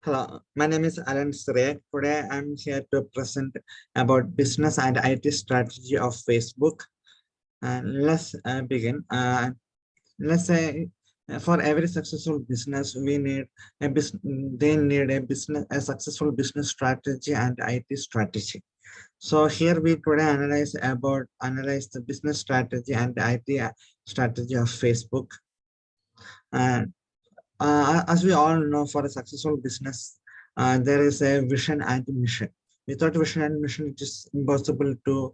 Hello, my name is Alan Cyriac. Today I'm here to present about business and IT strategy of Facebook. Let's begin. Let's say for every successful business, we need a business. They need a successful business strategy and IT strategy. So here we today analyze the business strategy and IT strategy of Facebook. And as we all know, for a successful business, there is a vision and mission. Without vision and mission, it is impossible to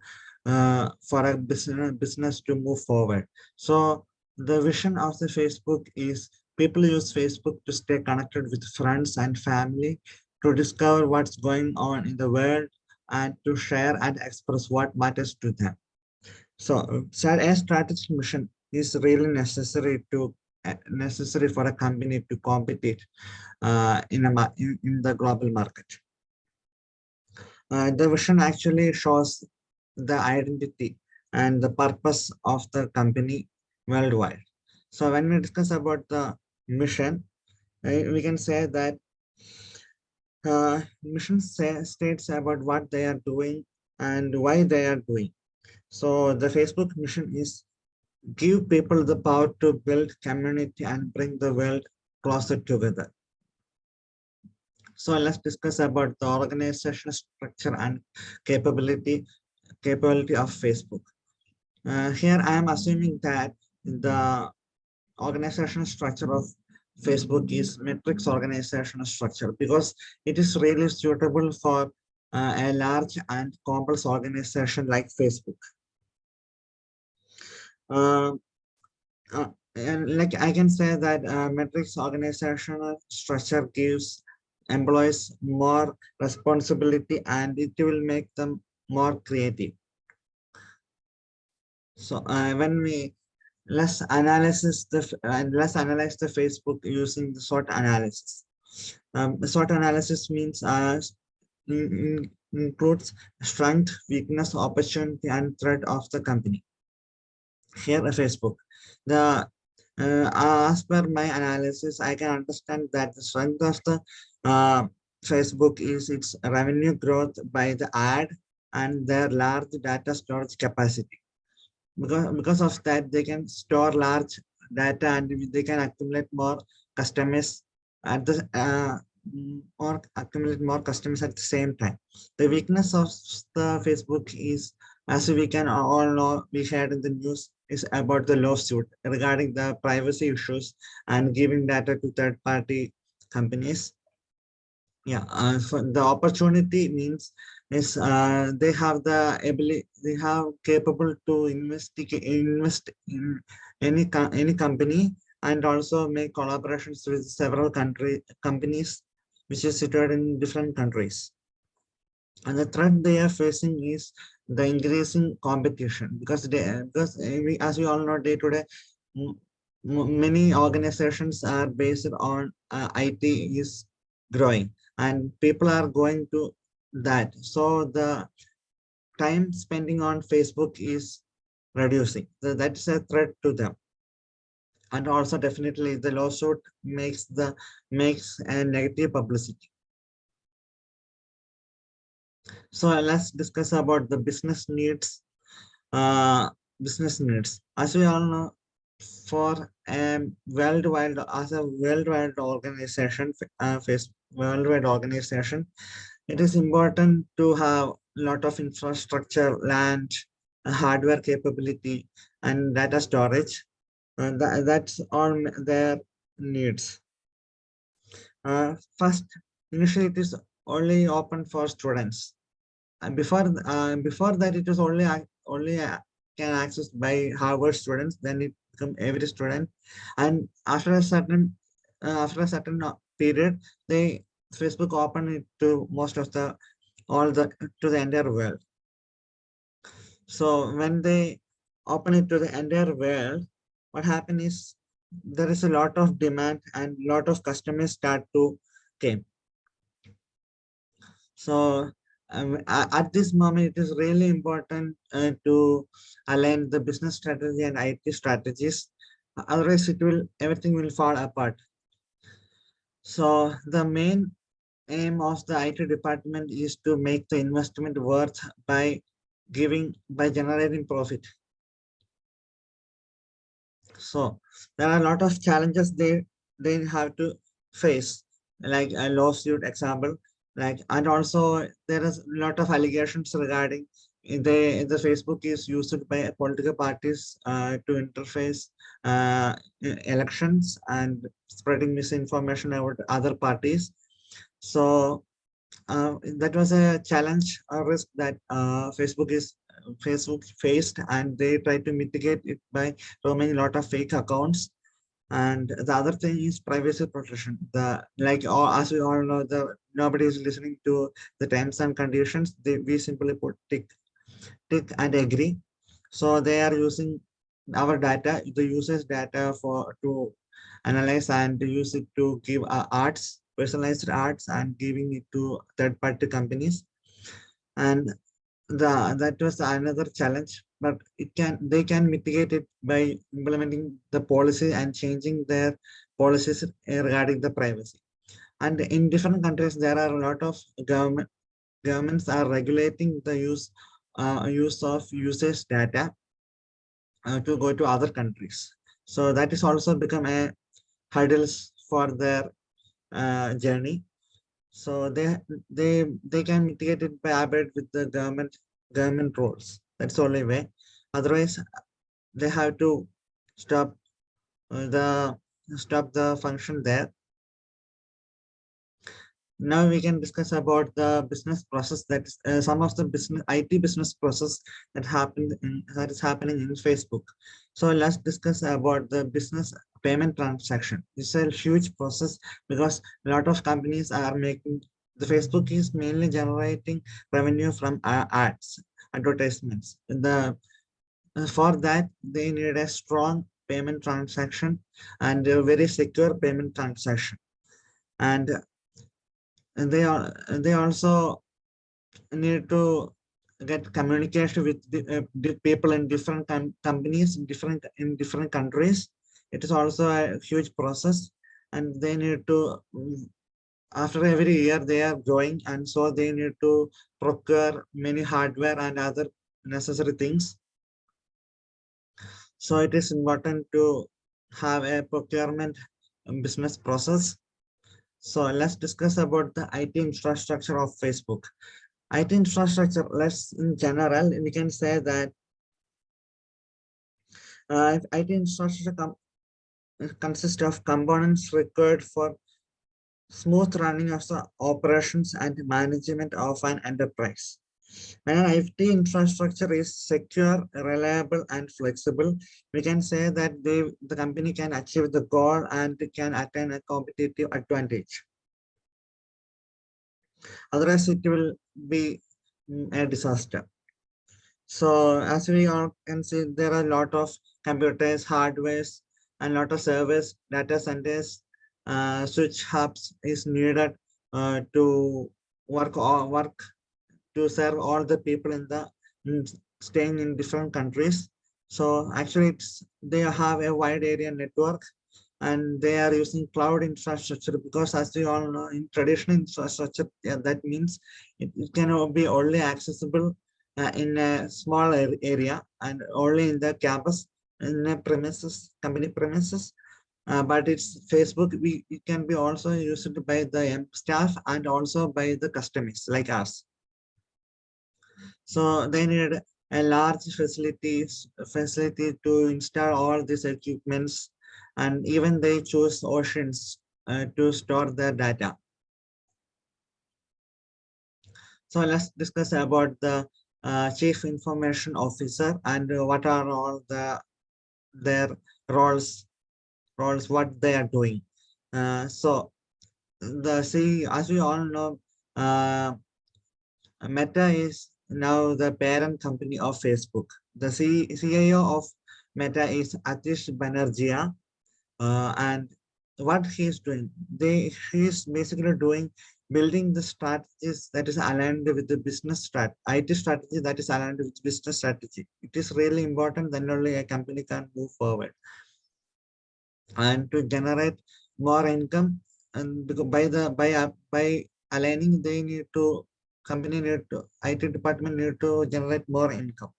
for a business to move forward. So the vision of the Facebook is people use Facebook to stay connected with friends and family, to discover what's going on in the world, and to share and express what matters to them. So, a strategic mission is really necessary for a company to compete in the global market. The vision actually shows the identity and the purpose of the company worldwide. So, when we discuss about the mission, we can say that states about what they are doing and why they are doing. So, the Facebook mission is give people the power to build community and bring the world closer together. So let's discuss about the organizational structure and capability of Facebook. Here I am assuming that the organizational structure of Facebook is matrix organizational structure because it is really suitable for a large and complex organization like Facebook. Uh, and like I can say that matrix organizational structure gives employees more responsibility and it will make them more creative. So when we let's analyze the Facebook using the SWOT analysis. SWOT analysis means includes strength, weakness, opportunity, and threat of the company. Here, Facebook. The as per my analysis, I can understand that the strength of the Facebook is its revenue growth by the ad and their large data storage capacity. Because of that, they can store large data and they can accumulate more customers at the or accumulate more customers at the same time. The weakness of the Facebook is, as we can all know, we shared in the news, is about the lawsuit regarding the privacy issues and giving data to third-party companies. Yeah, for the opportunity means is they have the ability, they have capable to invest in any company and also make collaborations with several companies which is situated in different countries. And the threat they are facing is the increasing competition because as we all know, day to day, many organizations are based on IT is growing and people are going to that. So the time spending on Facebook is reducing. So that's a threat to them. And also definitely the lawsuit makes a negative publicity. So let's discuss about the business needs. Business needs. As we all know, for a worldwide organization, worldwide organization, it is important to have a lot of infrastructure, land, hardware capability, and data storage. That's all their needs. First, initially it is only open for students. And before that, it was only can access by Harvard students. Then it become every student, and after a certain period, they Facebook open it to most of the to the entire world. So when they open it to the entire world, what happens is there is a lot of demand and lot of customers start to came. So at this moment, it is really important to align the business strategy and IT strategies. Otherwise, everything will fall apart. So the main aim of the IT department is to make the investment worth by generating profit. So there are a lot of challenges they have to face, like a lawsuit example, and also there is a lot of allegations regarding the Facebook is used by political parties to interface elections and spreading misinformation about other parties. So that was a challenge or risk that Facebook faced, and they tried to mitigate it by roaming a lot of fake accounts. And the other thing is privacy protection. As we all know, the nobody is listening to the terms and conditions. We simply put tick and agree. So they are using our data, the users' data to analyze and use it to give personalized arts, and giving it to third-party companies. And that was another challenge, but they can mitigate it by implementing the policy and changing their policies regarding the privacy. And in different countries, there are a lot of governments are regulating the use of users' data to go to other countries. So that is also become a hurdles for their journey. So they can mitigate it by abide with the government rules. That's the only way. Otherwise, they have to stop the function there. Now we can discuss about the business process, that is some of the IT business process that is happening in Facebook. So let's discuss about the business payment transaction. It's a huge process because a lot of companies are making the Facebook is mainly generating revenue from ads, advertisements. For that they need a strong payment transaction and a very secure payment transaction. And they also need to get communication with the people in different companies in different countries. It is also a huge process, and they need to after every year they are growing, and so they need to procure many hardware and other necessary things. So it is important to have a procurement business process. So let's discuss about the IT infrastructure of Facebook. IT infrastructure, in general, we can say that IT infrastructure consists of components required for smooth running of the operations and management of an enterprise. When an IT infrastructure is secure, reliable, and flexible, we can say that the company can achieve the goal and can attain a competitive advantage. Otherwise, it will be a disaster. So as we all can see, there are a lot of computers, hardwares, and a lot of servers, data centers, switch hubs is needed to work to serve all the people staying in different countries. So actually, they have a wide area network, and they are using cloud infrastructure because, as we all know, in traditional infrastructure, that means it can be only accessible in a small area and only in the campus, in a company premises. But it's Facebook, it can be also used by the staff and also by the customers like us. So they need a large facility to install all these equipments, and even they choose oceans to store their data. So let's discuss about the chief information officer and what are all their roles, what they are doing. So as we all know, Meta is now the parent company of Facebook. The CIO of Meta is Atish Banerjee, and what he's doing, he's basically building the strategies that is aligned with the IT strategy that is aligned with business strategy. It is really important, then only a company can move forward and to generate more income, and by aligning, they need to, company need to, IT department need to generate more income.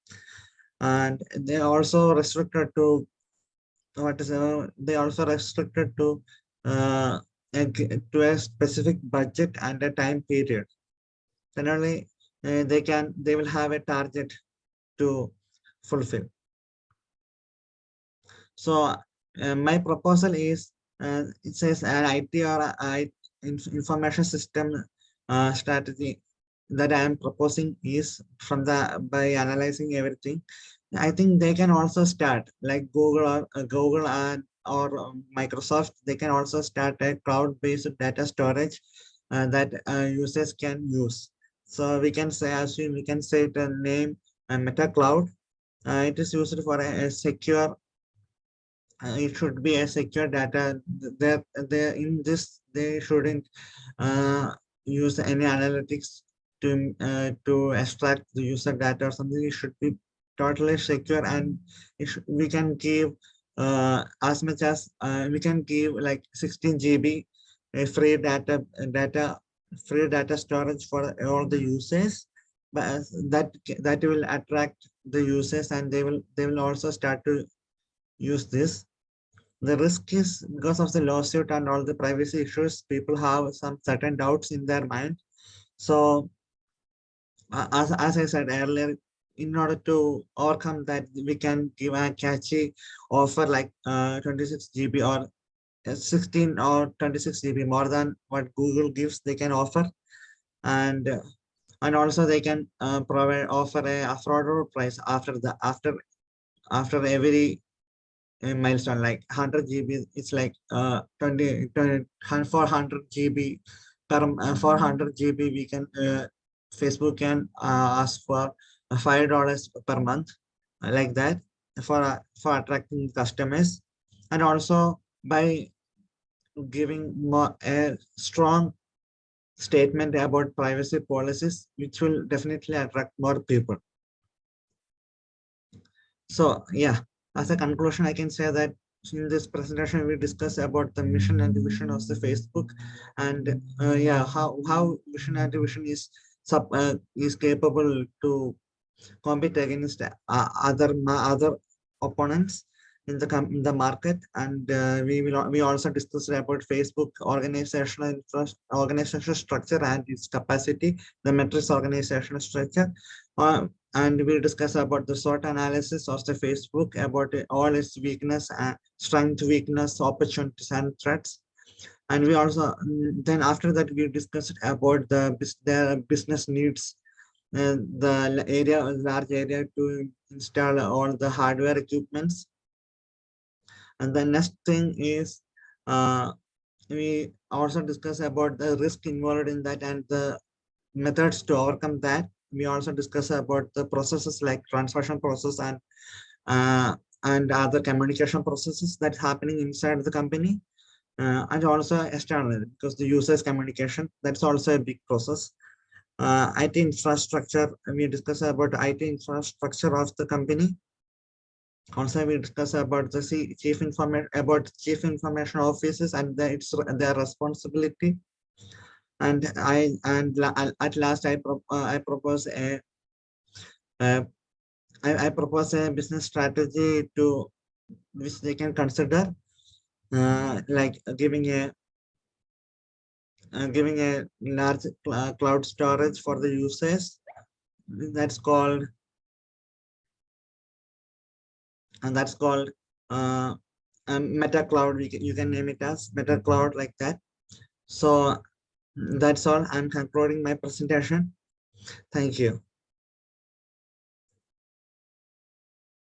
And they also restricted to they also restricted uh, to a specific budget and a time period. Generally, they will have a target to fulfill. So my proposal is, it says an IT or information system strategy that I am proposing is from the by analyzing everything. I think they can also start like Google or Google and or Microsoft. They can also start a cloud-based data storage that users can use. So we can say, we can say the name Meta Cloud. It is used for a secure, it should be a secure data. They in this they shouldn't uh, use any analytics to extract the user data or something. It should be totally secure, and we can give as much as we can give like 16 GB free free data storage for all the users. But that will attract the users, and they will also start to use this. The risk is because of the lawsuit and all the privacy issues, people have some certain doubts in their mind. So as I said earlier, in order to overcome that, we can give a catchy offer like 26 GB or 16 or 26 GB more than what Google gives, they can offer. And also they can offer a affordable price after every a milestone like 100 GB. It's like 20 400 GB for 100 GB we can Facebook can ask for $5 per month, like that, for attracting customers. And also by giving more a strong statement about privacy policies, which will definitely attract more people. So yeah, as a conclusion, I can say that in this presentation we discuss about the mission and vision of the Facebook, and yeah, how mission and vision is capable to compete against other opponents in the market. And we also discussed about Facebook organizational structure and its capacity, the metrics organizational structure, and we discuss about the SWOT analysis of the Facebook, about all its weakness and strength, weakness, opportunities, and threats. And we also then after that we discussed about the business needs, the large area to install all the hardware equipments. And the next thing is we also discuss about the risk involved in that and the methods to overcome that. We also discuss about the processes like transaction process and other communication processes that's happening inside the company, and also externally, because the users communication, that's also a big process. IT infrastructure, we discuss about IT infrastructure of the company. Also, we discuss about the chief information officers and their responsibility. And at last I propose I propose a business strategy to which they can consider, like giving a large cloud storage for the users. That's called Meta Cloud. You can name it as Meta Cloud, like that. So that's all. I'm concluding my presentation. Thank you.